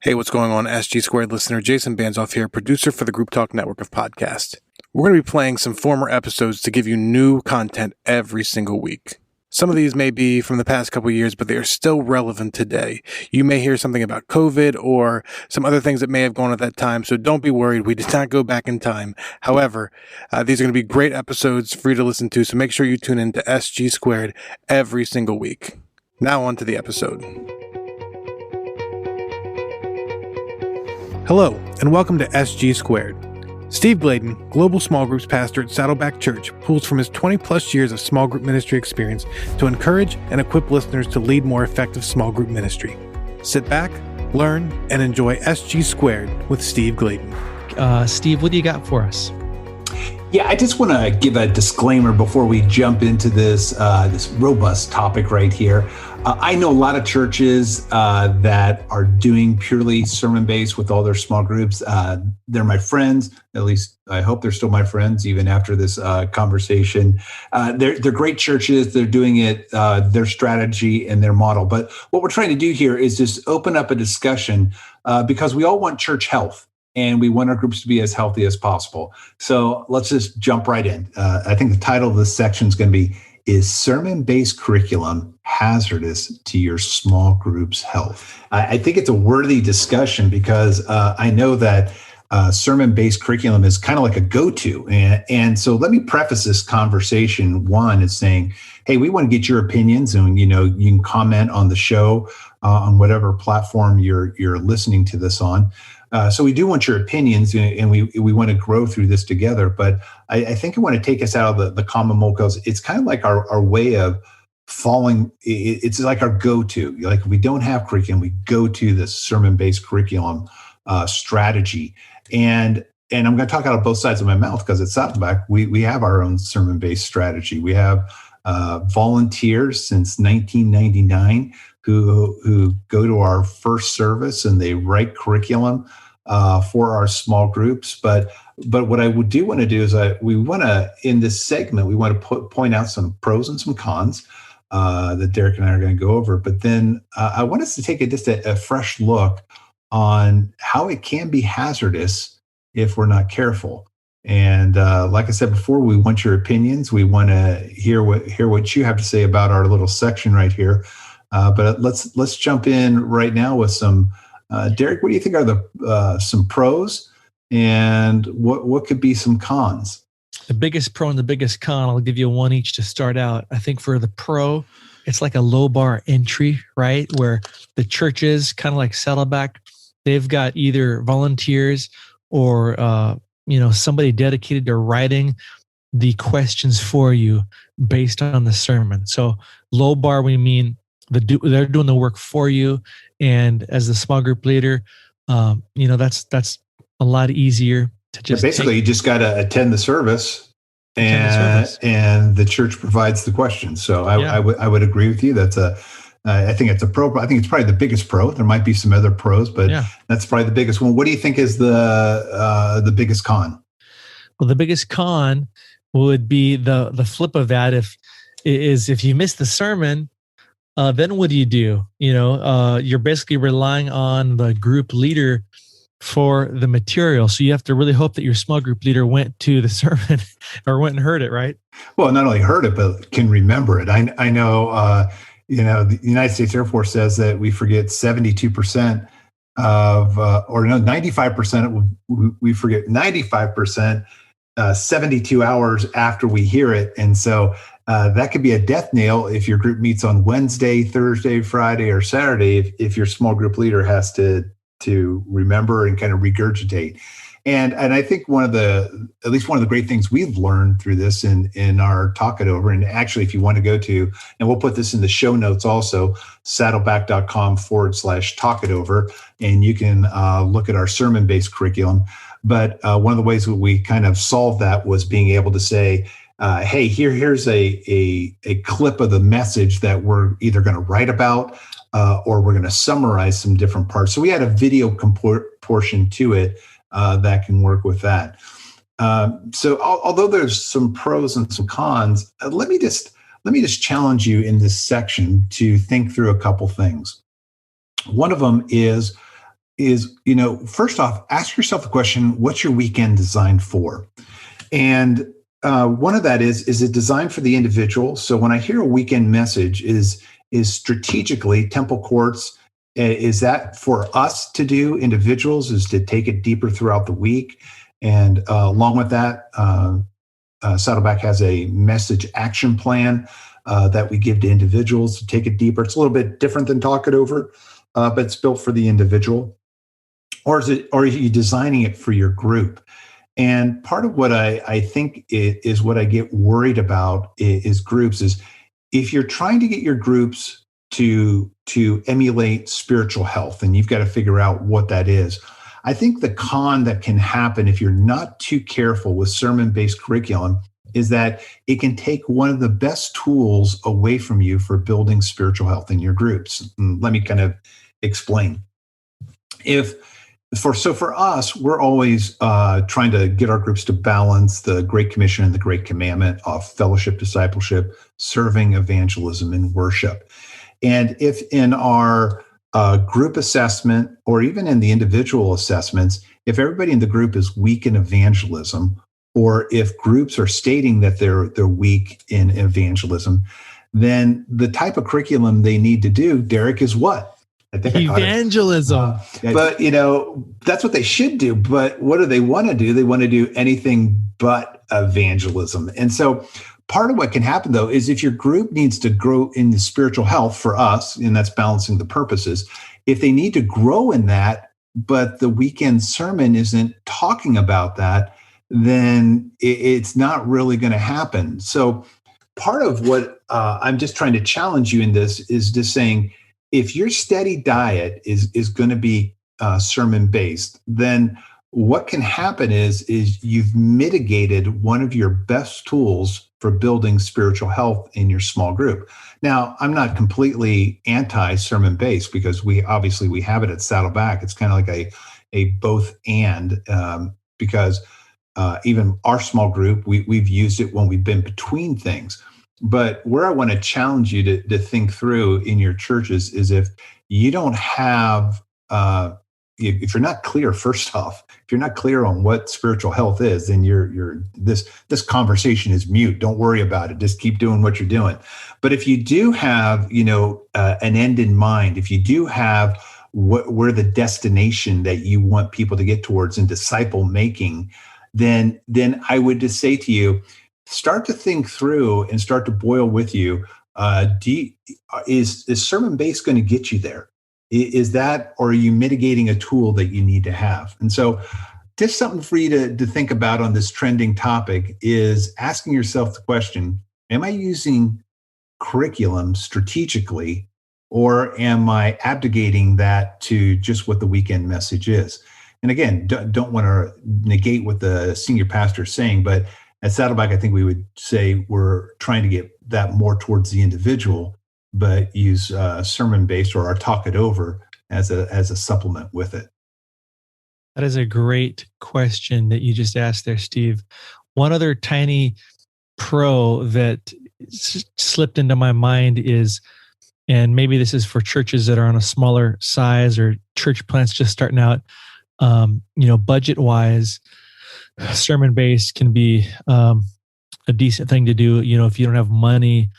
Hey, what's going on, SG Squared listener? Jason Banzoff here, producer for the Group Talk Network of podcasts. We're going to be playing some former episodes to give you new content every single week. Some of these may be from the past couple of years, but they are still relevant today. You may hear something about COVID or some other things that may have gone at that time, so don't be worried. We did not go back in time. However, these are going to be great episodes for you to listen to, so make sure you tune in to SG Squared every single week. Now on to the episode. Hello, and welcome to SG Squared. Steve Gladen, Global Small Groups Pastor at Saddleback Church, pulls from his 20-plus years of small group ministry experience to encourage and equip listeners to lead more effective small group ministry. Sit back, learn, and enjoy SG Squared with Steve Gladen. Steve, what do you got for us? Yeah, I just want to give a disclaimer before we jump into this robust topic right here. I know a lot of churches that are doing purely sermon-based with all their small groups. They're my friends. At least I hope they're still my friends even after this conversation. They're great churches. They're doing it, their strategy and their model. But what we're trying to do here is just open up a discussion because we all want church health. And we want our groups to be as healthy as possible. So let's just jump right in. I think the title of this section is going to be, Is Sermon-Based Curriculum Hazardous to Your Small Group's Health? I think it's a worthy discussion because I know that sermon-based curriculum is kind of like a go-to. And so let me preface this conversation. One is saying, hey, we want to get your opinions, and you can comment on the show on whatever platform you're listening to this on. So we do want your opinions, and we want to grow through this together. But I think I want to take us out of the common mold because it's kind of like our way of falling. It's like our go-to. Like if we don't have curriculum, we go to this sermon-based curriculum strategy. And I'm going to talk out of both sides of my mouth because at Saddleback, we have our own sermon-based strategy. We have volunteers since 1999 who go to our first service and they write curriculum for our small groups. But what I do want to do is we want to, in this segment, we want to point out some pros and some cons that Derek and I are going to go over. But then I want us to take just a fresh look on how it can be hazardous if we're not careful. And like I said before, we want your opinions. We want to hear what you have to say about our little section right here. But let's jump in right now with some. Derek, what do you think are some pros, and what could be some cons? The biggest pro and the biggest con, I'll give you one each to start out. I think for the pro, it's like a low bar entry, right? Where the churches, kind of like Saddleback, they've got either volunteers or somebody dedicated to writing the questions for you based on the sermon. So low bar, we mean they're doing the work for you, and as the small group leader, that's a lot easier to just. Basically, you just got to attend the service, and the church provides the questions. So I would agree with you. I think it's a pro. I think it's probably the biggest pro. There might be some other pros, but that's probably the biggest one. What do you think is the biggest con? Well, the biggest con would be the flip of that. If you miss the sermon. Then what do? You're basically relying on the group leader for the material. So you have to really hope that your small group leader went to the sermon or went and heard it, right? Well, not only heard it, but can remember it. I know, the United States Air Force says that we forget 72% of, 95%, we forget 95%, 72 hours after we hear it. And so that could be a death nail if your group meets on Wednesday, Thursday, Friday, or Saturday, if your small group leader has to remember and kind of regurgitate. And I think at least one of the great things we've learned through this in our Talk It Over, and actually if you want to go to, and we'll put this in the show notes also, saddleback.com/talk it over, and you can look at our sermon-based curriculum. But one of the ways that we kind of solved that was being able to say, hey, here's a clip of the message that we're either going to write about or we're going to summarize some different parts. So we had a video portion to it that can work with that. So although there's some pros and some cons, let me just challenge you in this section to think through a couple things. One of them is is, first off, ask yourself the question, what's your weekend designed for? And one of that is it designed for the individual? So when I hear a weekend message, is strategically Temple Courts, is that for us to do, individuals, is to take it deeper throughout the week? And along with that, Saddleback has a message action plan that we give to individuals to take it deeper. It's a little bit different than Talk It Over, but it's built for the individual. Or are you designing it for your group? And part of what I think is what I get worried about is groups, is if you're trying to get your groups to emulate spiritual health, and you've got to figure out what that is. I think the con that can happen if you're not too careful with sermon-based curriculum is that it can take one of the best tools away from you for building spiritual health in your groups. And let me kind of explain. For us, we're always trying to get our groups to balance the Great Commission and the Great Commandment of fellowship, discipleship, serving, evangelism, and worship. And if in our group assessment, or even in the individual assessments, if everybody in the group is weak in evangelism, or if groups are stating that they're weak in evangelism, then the type of curriculum they need to do, Derek, is what? I think evangelism. But that's what they should do. But what do they want to do? They want to do anything but evangelism. And so part of what can happen, though, is if your group needs to grow in the spiritual health for us, and that's balancing the purposes, if they need to grow in that, but the weekend sermon isn't talking about that, then it's not really going to happen. So part of what I'm just trying to challenge you in this is just saying, if your steady diet is going to be sermon-based, then what can happen is you've mitigated one of your best tools for building spiritual health in your small group. Now, I'm not completely anti-sermon based, because we have it at Saddleback. It's kind of like a both and, because even our small group, we've used it when we've been between things. But where I want to challenge you to think through in your churches is, if you don't have, if you're not clear, first off, if you're not clear on what spiritual health is, then this conversation is mute. Don't worry about it. Just keep doing what you're doing. But if you do have, an end in mind, if you do have where the destination that you want people to get towards in disciple making, then I would just say to you, start to think through and start to boil with you. Is sermon based going to get you there? Is that, or are you mitigating a tool that you need to have? And so just something for you to think about on this trending topic is asking yourself the question, am I using curriculum strategically, or am I abdicating that to just what the weekend message is? And again, don't want to negate what the senior pastor is saying, but at Saddleback, I think we would say we're trying to get that more towards the individual, but use sermon-based or our Talk It Over as a supplement with it. That is a great question that you just asked there, Steve. One other tiny pro that slipped into my mind is, and maybe this is for churches that are on a smaller size or church plants just starting out, budget-wise, sermon-based can be a decent thing to do, if you don't have money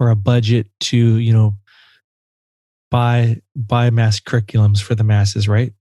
or a budget to, buy mass curriculums for the masses, right?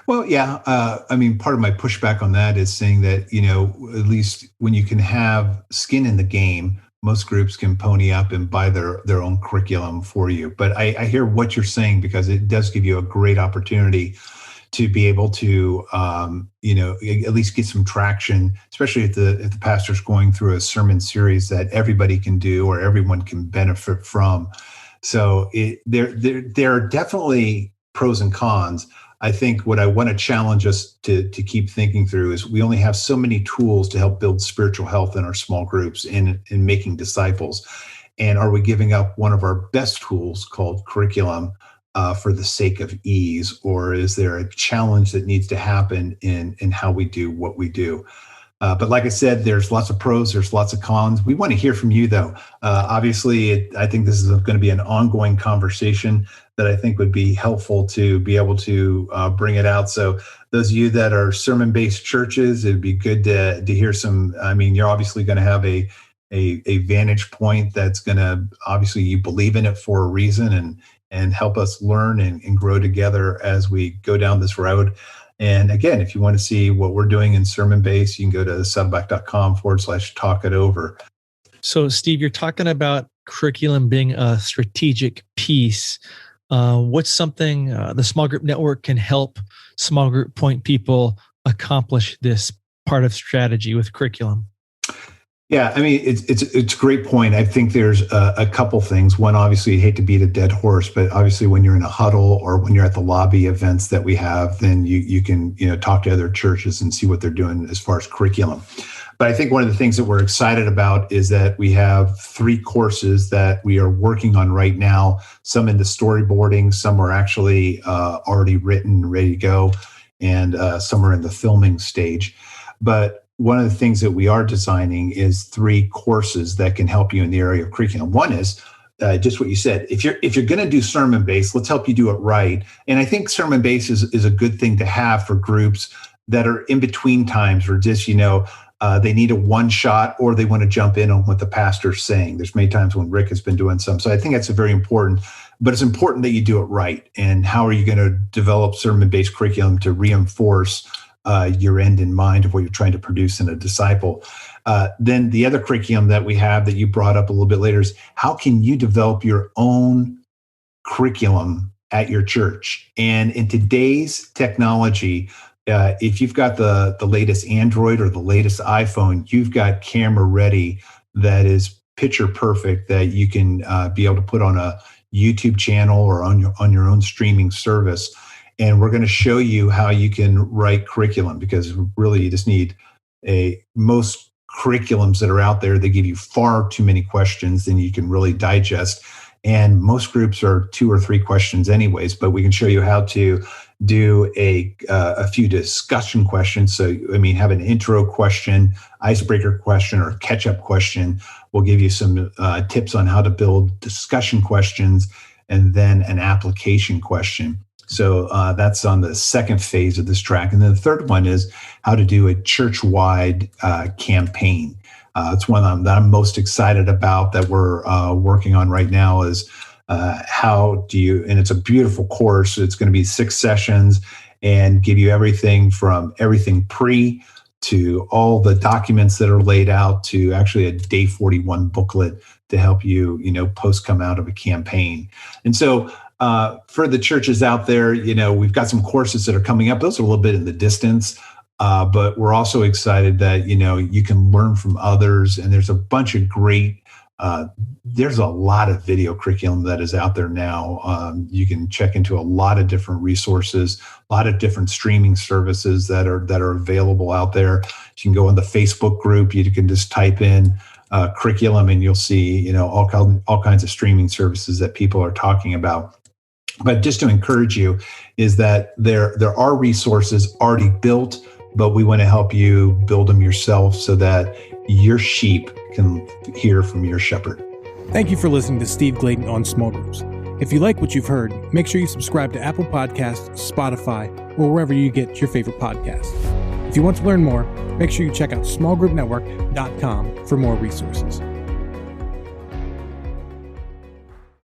Well, yeah. Part of my pushback on that is saying that, at least when you can have skin in the game, most groups can pony up and buy their own curriculum for you. But I hear what you're saying, because it does give you a great opportunity to be able to, at least get some traction, especially if the pastor's going through a sermon series that everybody can do or everyone can benefit from. So there are definitely pros and cons. I think what I want to challenge us to keep thinking through is we only have so many tools to help build spiritual health in our small groups in making disciples. And are we giving up one of our best tools called curriculum for the sake of ease, or is there a challenge that needs to happen in how we do what we do? But like I said, there's lots of pros, there's lots of cons. We want to hear from you, though. Obviously, I think this is going to be an ongoing conversation that I think would be helpful to be able to bring it out. So those of you that are sermon-based churches, it'd be good to hear some. I mean, you're obviously going to have a vantage point that's going to, obviously you believe in it for a reason, and help us learn and grow together as we go down this road. And again, if you want to see what we're doing in sermon base, you can go to saddleback.com/talk it over. So Steve, you're talking about curriculum being a strategic piece. What's something the small group network can help small group point people accomplish this part of strategy with curriculum? Yeah, I mean, it's a great point. I think there's a couple things. One, obviously, you hate to beat a dead horse, but obviously when you're in a huddle or when you're at the lobby events that we have, then you can talk to other churches and see what they're doing as far as curriculum. But I think one of the things that we're excited about is that we have 3 courses that we are working on right now, some in the storyboarding, some are actually already written, ready to go, and some are in the filming stage. But one of the things that we are designing is 3 courses that can help you in the area of curriculum. One is just what you said. If you're going to do sermon based, let's help you do it right. And I think sermon based is a good thing to have for groups that are in between times, or just they need a one shot, or they want to jump in on what the pastor's saying. There's many times when Rick has been doing some. So I think that's a very important. But it's important that you do it right. And how are you going to develop sermon based curriculum to reinforce your end in mind of what you're trying to produce in a disciple? Then the other curriculum that we have that you brought up a little bit later is how can you develop your own curriculum at your church? And in today's technology, if you've got the latest Android or the latest iPhone, you've got camera ready that is picture perfect that you can be able to put on a YouTube channel or on your own streaming service. And we're going to show you how you can write curriculum, because really you just need most curriculums that are out there, they give you far too many questions than you can really digest. And most groups are 2 or 3 questions anyways, but we can show you how to do a few discussion questions. So, have an intro question, icebreaker question, or catch-up question. We'll give you some tips on how to build discussion questions, and then an application question. So that's on the second phase of this track. And then the third one is how to do a church-wide campaign. It's one that I'm most excited about that we're working on right now is how do you, and it's a beautiful course. It's going to be 6 sessions and give you everything from everything pre to all the documents that are laid out to actually a day 41 booklet to help you, post come out of a campaign. And so for the churches out there, we've got some courses that are coming up. Those are a little bit in the distance, but we're also excited that, you can learn from others. And there's a bunch of great, there's a lot of video curriculum that is out there now. You can check into a lot of different resources, a lot of different streaming services that are available out there. You can go on the Facebook group. You can just type in curriculum and you'll see, all kinds of streaming services that people are talking about. But just to encourage you is that there are resources already built, but we want to help you build them yourself so that your sheep can hear from your shepherd. Thank you for listening to Steve Gladen on Small Groups. If you like what you've heard, make sure you subscribe to Apple Podcasts, Spotify, or wherever you get your favorite podcasts. If you want to learn more, make sure you check out smallgroupnetwork.com for more resources.